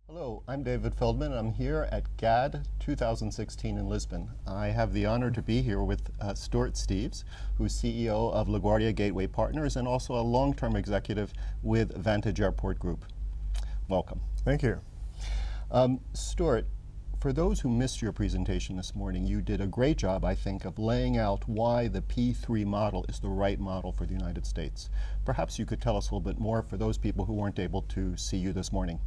Hello, I'm David Feldman, and I'm here at GAD 2016 in Lisbon. I have the honor to be here with Stewart Steeves, who's CEO of LaGuardia Gateway Partners and also a long-term executive with Vantage Airport Group. Welcome. Thank you. Stewart, for those who missed your presentation this morning, you did a great job, I think, of laying out why the P3 model is the right model for the United States. Perhaps you could tell us a little bit more for those people who weren't able to see you this morning.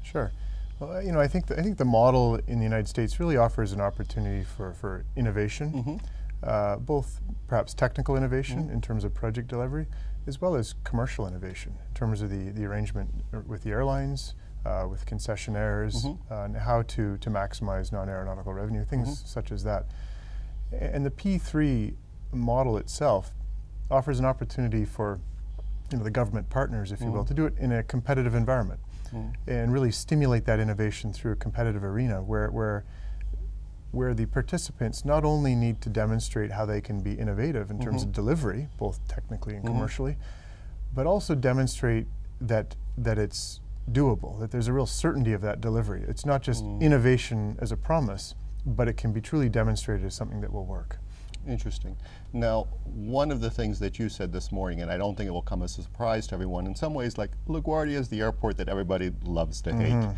Sure. Well, I think the model in the United States really offers an opportunity for innovation, both perhaps technical innovation in terms of project delivery, as well as commercial innovation in terms of the arrangement with the airlines, with concessionaires, and how to maximize non-aeronautical revenue, things such as that. And the P3 model itself offers an opportunity for the government partners, if you will, to do it in a competitive environment. And really stimulate that innovation through a competitive arena where the participants not only need to demonstrate how they can be innovative in terms of delivery, both technically and commercially, but also demonstrate that it's doable, that there's a real certainty of that delivery. It's not just innovation as a promise, but it can be truly demonstrated as something that will work. Interesting. Now, one of the things that you said this morning, and I don't think it will come as a surprise to everyone, in some ways, like LaGuardia is the airport that everybody loves to hate.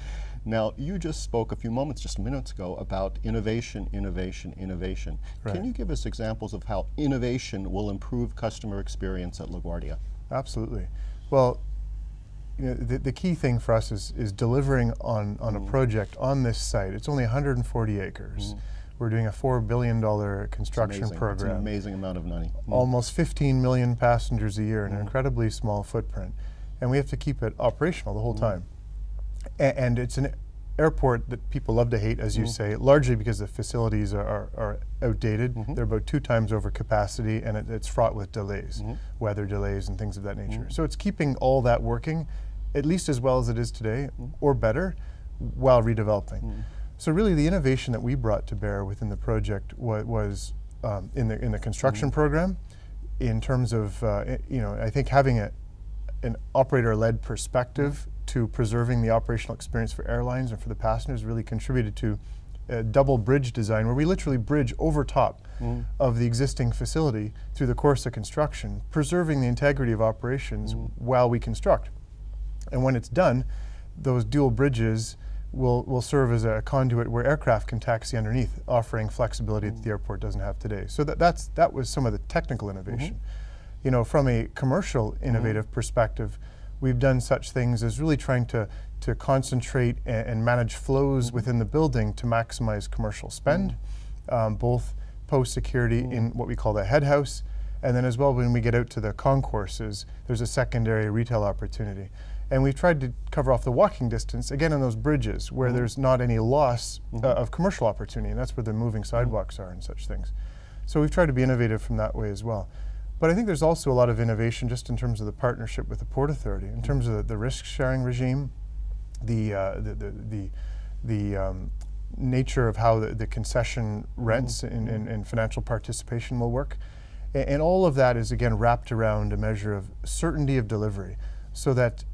Now, you just spoke just minutes ago, about innovation, innovation, innovation. Right. Can you give us examples of how innovation will improve customer experience at LaGuardia? Absolutely. Well, the key thing for us is delivering on a project on this site. It's only 140 acres. We're doing a $4 billion construction program. It's an amazing amount of money. Almost 15 million passengers a year, an incredibly small footprint. And we have to keep it operational the whole time. And it's an airport that people love to hate, as you say, largely because the facilities are outdated. They're about 2 times over capacity, and it's fraught with delays, weather delays and things of that nature. So it's keeping all that working at least as well as it is today, or better, while redeveloping. So really the innovation that we brought to bear within the project was in the construction program, in terms of I think having an operator-led perspective to preserving the operational experience for airlines and for the passengers really contributed to a double bridge design where we literally bridge over top of the existing facility through the course of construction, preserving the integrity of operations while we construct. And when it's done, those dual bridges will serve as a conduit where aircraft can taxi underneath, offering flexibility that the airport doesn't have today. So that was some of the technical innovation. From a commercial innovative perspective, we've done such things as really trying to concentrate and manage flows within the building to maximize commercial spend, both post-security in what we call the head house, and then as well when we get out to the concourses, there's a secondary retail opportunity. And we've tried to cover off the walking distance, again, on those bridges where there's not any loss of commercial opportunity, and that's where the moving sidewalks are and such things. So we've tried to be innovative from that way as well. But I think there's also a lot of innovation just in terms of the partnership with the Port Authority, in terms of the risk-sharing regime, the nature of how the concession rents and financial participation will work. And all of that is, again, wrapped around a measure of certainty of delivery, so that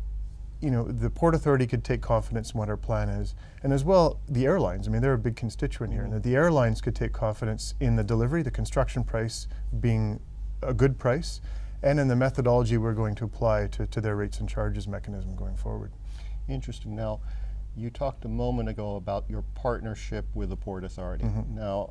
the Port Authority could take confidence in what our plan is, and as well the airlines. I mean, they're a big constituent here, and that the airlines could take confidence in the delivery, the construction price being a good price, and in the methodology we're going to apply to their rates and charges mechanism going forward. Interesting. Now, you talked a moment ago about your partnership with the Port Authority. Now,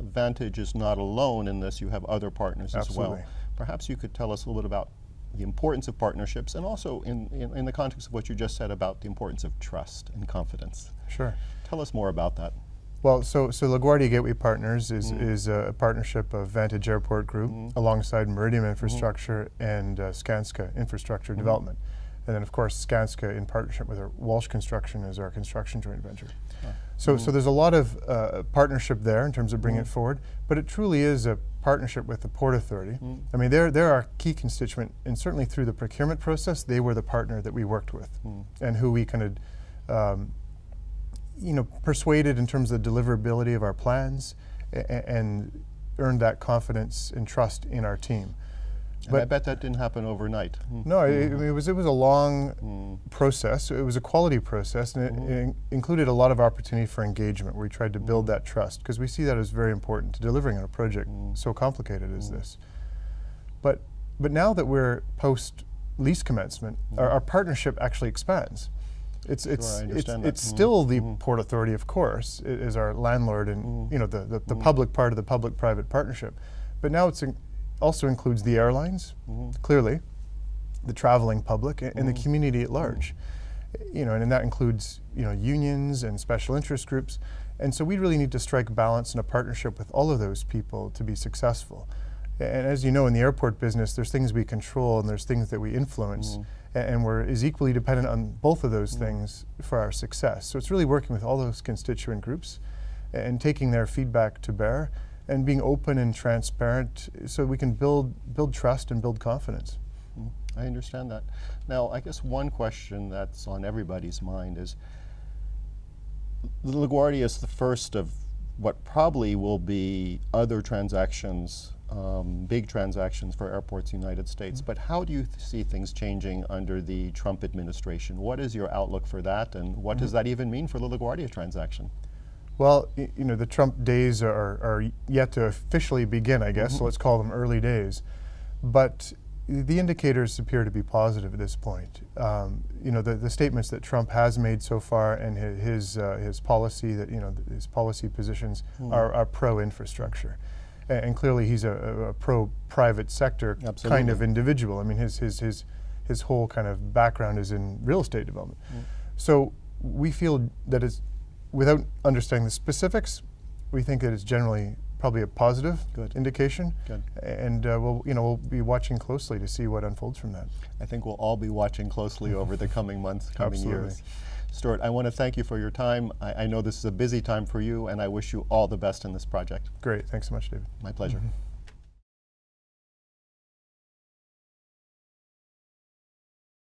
Vantage is not alone in this. You have other partners as well. Perhaps you could tell us a little bit about the importance of partnerships, and also in the context of what you just said about the importance of trust and confidence. Sure. Tell us more about that. Well, so LaGuardia Gateway Partners is a partnership of Vantage Airport Group alongside Meridian Infrastructure and Skanska Infrastructure Development. And then, of course, Skanska, in partnership with our Walsh Construction, is our construction joint venture. So there's a lot of partnership there in terms of bringing it forward, but it truly is a partnership with the Port Authority. I mean, they're our key constituent, and certainly through the procurement process, they were the partner that we worked with, and who we kind of persuaded in terms of the deliverability of our plans and earned that confidence and trust in our team. And I bet that didn't happen overnight. No, it was a long process. It was a quality process, and it included a lot of opportunity for engagement, where we tried to build that trust, because we see that as very important to delivering on a project so complicated as this. But now that we're post lease commencement, our partnership actually expands. It's still the Port Authority, of course, is our landlord, and the public part of the public-private partnership. But now it's also includes the airlines, clearly, the traveling public, and the community at large. And that includes unions and special interest groups. And so we really need to strike balance in a partnership with all of those people to be successful. And as you know, in the airport business, there's things we control and there's things that we influence. And we're equally dependent on both of those things for our success. So it's really working with all those constituent groups and taking their feedback to bear and being open and transparent so we can build trust and build confidence. I understand that. Now, I guess one question that's on everybody's mind is, LaGuardia is the first of what probably will be other transactions, big transactions for Airports United States. But how do you see things changing under the Trump administration? What is your outlook for that, and what does that even mean for the LaGuardia transaction? Well, the Trump days are yet to officially begin, I guess, so let's call them early days. But the indicators appear to be positive at this point. The statements that Trump has made so far, and his policy, that his policy positions are pro-infrastructure, and clearly he's a pro-private sector kind of individual. I mean, his whole kind of background is in real estate development. So we feel that it's, without understanding the specifics, we think that it's generally probably a positive indication. And we'll be watching closely to see what unfolds from that. I think we'll all be watching closely over the coming months, coming years. Stewart, I want to thank you for your time. I know this is a busy time for you, and I wish you all the best in this project. Great, thanks so much, David. My pleasure.